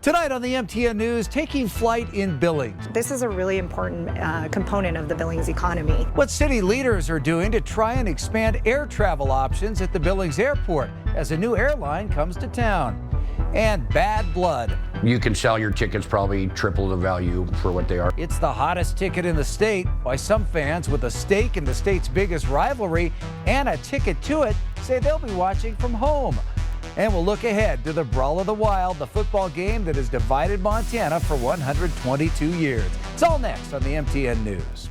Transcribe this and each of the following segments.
Tonight on the MTN News, taking flight in Billings. This is a really important component of the Billings economy. What city leaders are doing to try and expand air travel options at the Billings Airport as a new airline comes to town. And bad blood. You can sell your tickets probably triple the value for what they are. It's the hottest ticket in the state. Why some fans with a stake in the state's biggest rivalry and a ticket to it say they'll be watching from home. And we'll look ahead to the Brawl of the Wild, the football game that has divided Montana for 122 years. It's all next on the MTN News.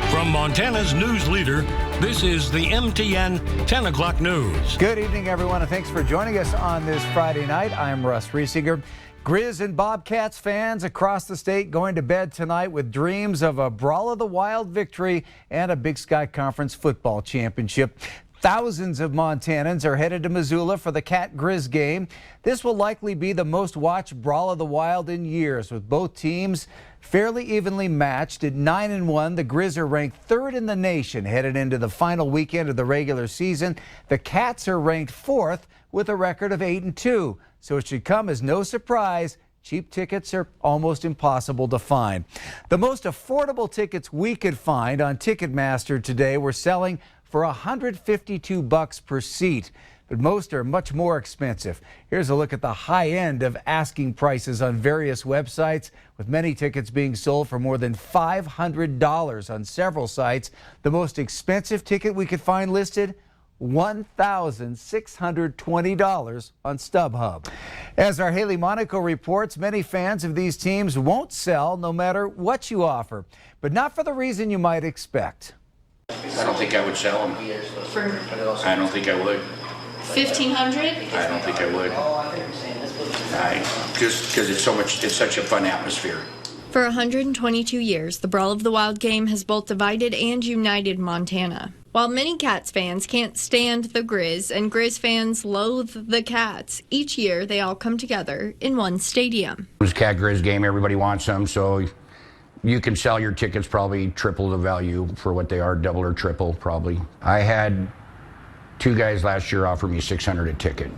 From Montana's news leader, this is the MTN 10 o'clock news. Good evening, everyone, and thanks for joining us on this Friday night. I'm Russ Riesinger. Grizz and Bobcats fans across the state going to bed tonight with dreams of a Brawl of the Wild victory and a Big Sky Conference football championship. Thousands of Montanans are headed to Missoula for the Cat Grizz game. This will likely be the most watched Brawl of the Wild in years, with both teams fairly evenly matched. At 9-1, the Grizz are ranked third in the nation headed into the final weekend of the regular season. The Cats are ranked fourth with a record of 8-2. So it should come as no surprise. Cheap tickets are almost impossible to find. The most affordable tickets we could find on Ticketmaster today were selling for $152 per seat, but most are much more expensive. Here's a look at the high end of asking prices on various websites, with many tickets being sold for more than $500 on several sites. The most expensive ticket we could find listed, $1,620 on StubHub. As our Haley Monaco reports, many fans of these teams won't sell no matter what you offer, but not for the reason you might expect. I don't think I would sell them. I don't think I would. 1,500? I don't think I would. Just because it's such a fun atmosphere. For 122 years, the Brawl of the Wild game has both divided and united Montana. While many Cats fans can't stand the Grizz and Grizz fans loathe the Cats, each year they all come together in one stadium. It was a Cat Grizz game. Everybody wants them, so you can sell your tickets probably triple the value for what they are, double or triple probably. I had two guys last year offer me $600 a ticket.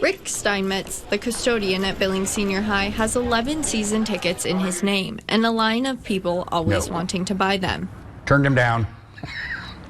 Rick Steinmetz, the custodian at Billings Senior High, has 11 season tickets in his name and a line of people always wanting to buy them. Turned him down.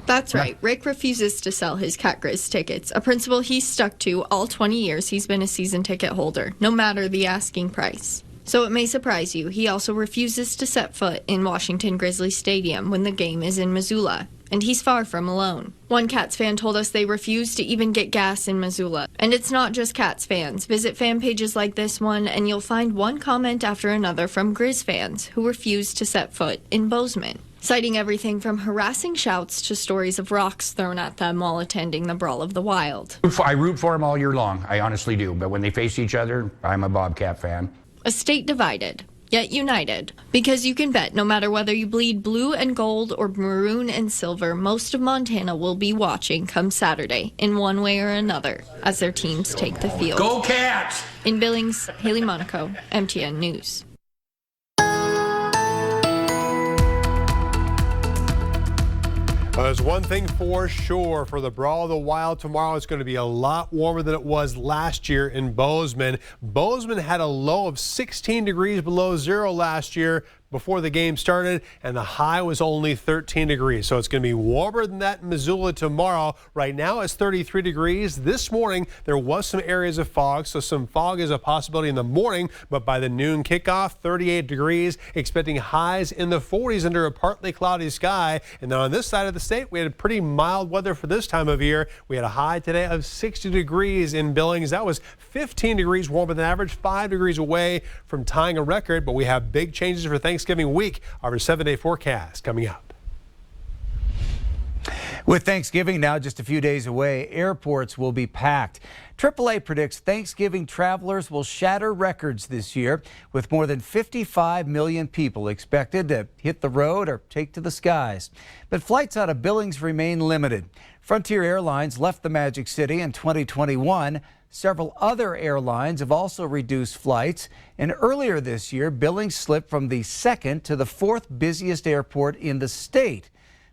That's right. Rick refuses to sell his Cat Grizz tickets, a principle he's stuck to all 20 years he's been a season ticket holder, no matter the asking price. So it may surprise you, he also refuses to set foot in Washington Grizzly Stadium when the game is in Missoula. And he's far from alone. One Cats fan told us they refuse to even get gas in Missoula. And it's not just Cats fans. Visit fan pages like this one, and you'll find one comment after another from Grizz fans who refuse to set foot in Bozeman, citing everything from harassing shouts to stories of rocks thrown at them while attending the Brawl of the Wild. I root for them all year long. I honestly do. But when they face each other, I'm a Bobcat fan. A state divided, yet united. Because you can bet no matter whether you bleed blue and gold or maroon and silver, most of Montana will be watching come Saturday in one way or another as their teams take the field. Go Cats! In Billings, Haley Monaco, MTN News. There's one thing for sure for the Brawl of the Wild tomorrow. It's going to be a lot warmer than it was last year in Bozeman. Bozeman had a low of 16 degrees below zero last year before the game started, and the high was only 13 degrees. So it's going to be warmer than that in Missoula tomorrow. Right now it's 33 degrees. This morning there was some areas of fog, so some fog is a possibility in the morning, but by the noon kickoff, 38 degrees, expecting highs in the 40s under a partly cloudy sky. And then on this side of the state, we had pretty mild weather for this time of year. We had a high today of 60 degrees in Billings. That was 15 degrees warmer than average, 5 degrees away from tying a record, but we have big changes for Thanksgiving week. Our 7-day forecast coming up. With Thanksgiving now just a few days away, airports will be packed. AAA predicts Thanksgiving travelers will shatter records this year, with more than 55 million people expected to hit the road or take to the skies. But flights out of Billings remain limited. Frontier Airlines left the Magic City in 2021. Several other airlines have also reduced flights, and earlier this year, Billings slipped from the second to the fourth busiest airport in the state.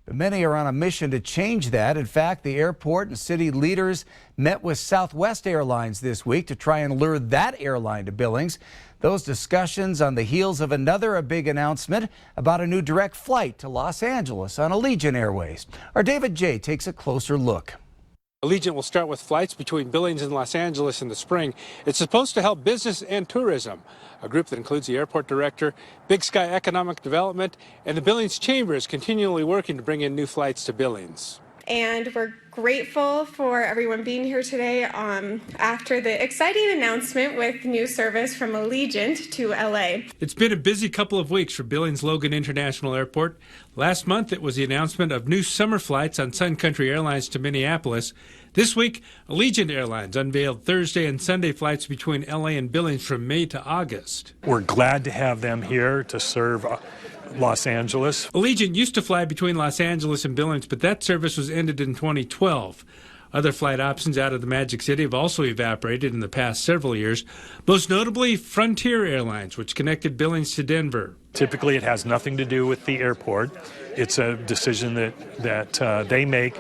But many are on a mission to change that. In fact, the airport and city leaders met with Southwest Airlines this week to try and lure that airline to Billings. Those discussions on the heels of a big announcement about a new direct flight to Los Angeles on Allegiant Airways. Our David J. takes a closer look. Allegiant will start with flights between Billings and Los Angeles in the spring. It's supposed to help business and tourism. A group that includes the airport director, Big Sky Economic Development, and the Billings Chamber is continually working to bring in new flights to Billings. And we're grateful for everyone being here today after the exciting announcement with new service from Allegiant to LA. It's been a busy couple of weeks for Billings Logan International Airport. Last month, it was the announcement of new summer flights on Sun Country Airlines to Minneapolis. This week, Allegiant Airlines unveiled Thursday and Sunday flights between LA and Billings from May to August. We're glad to have them here to serve Los Angeles. Allegiant used to fly between Los Angeles and Billings, but that service was ended in 2012. Other flight options out of the Magic City have also evaporated in the past several years, most notably Frontier Airlines, which connected Billings to Denver. Typically, it has nothing to do with the airport. It's a decision that they make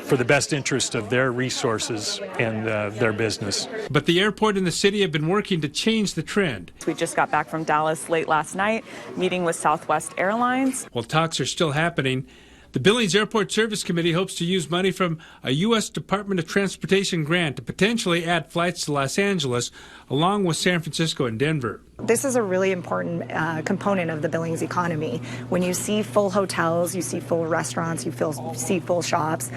for the best interest of their resources and their business. But the airport and the city have been working to change the trend. We just got back from Dallas late last night, meeting with Southwest Airlines. While talks are still happening, the Billings Airport Service Committee hopes to use money from a U.S. Department of Transportation grant to potentially add flights to Los Angeles, along with San Francisco and Denver. This is a really important component of the Billings economy. When you see full hotels, you see full restaurants, you see full shops,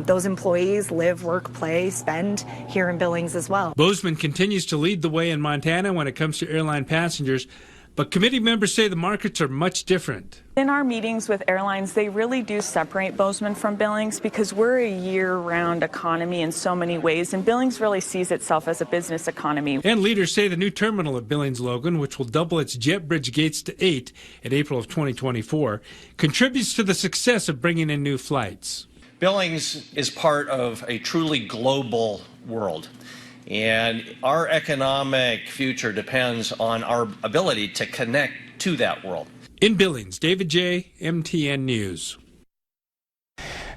those employees live, work, play, spend here in Billings as well. Bozeman continues to lead the way in Montana when it comes to airline passengers, but committee members say the markets are much different. In our meetings with airlines, they really do separate Bozeman from Billings because we're a year-round economy in so many ways, and Billings really sees itself as a business economy. And leaders say the new terminal at Billings Logan, which will double its jet bridge gates to 8 in April of 2024, contributes to the success of bringing in new flights. Billings is part of a truly global world. And our economic future depends on our ability to connect to that world. In Billings, David J., MTN News.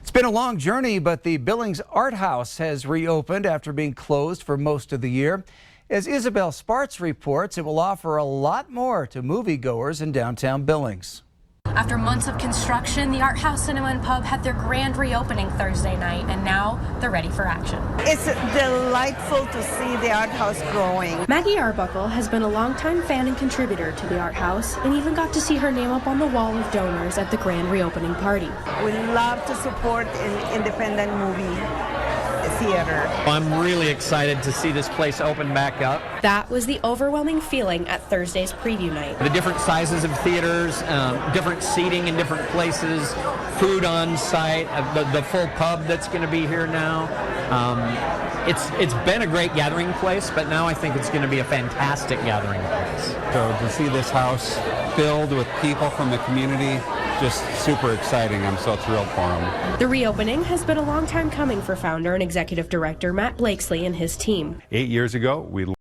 It's been a long journey, but the Billings Art House has reopened after being closed for most of the year. As Isabel Spartz reports, it will offer a lot more to moviegoers in downtown Billings. After months of construction, the Art House Cinema and Pub had their grand reopening Thursday night, and now they're ready for action. It's delightful to see the Art House growing. Maggie Arbuckle has been a longtime fan and contributor to the Art House, and even got to see her name up on the wall of donors at the grand reopening party. We love to support an independent movie theater. I'm really excited to see this place open back up. That was the overwhelming feeling at Thursday's preview night. The different sizes of theaters, different seating in different places, food on site, the full pub that's going to be here now. It's been a great gathering place, but now I think it's going to be a fantastic gathering place. So to see this house filled with people from the community, just super exciting. I'm so thrilled for them. The reopening has been a long time coming for founder and executive director Matt Blakesley and his team. 8 years ago, we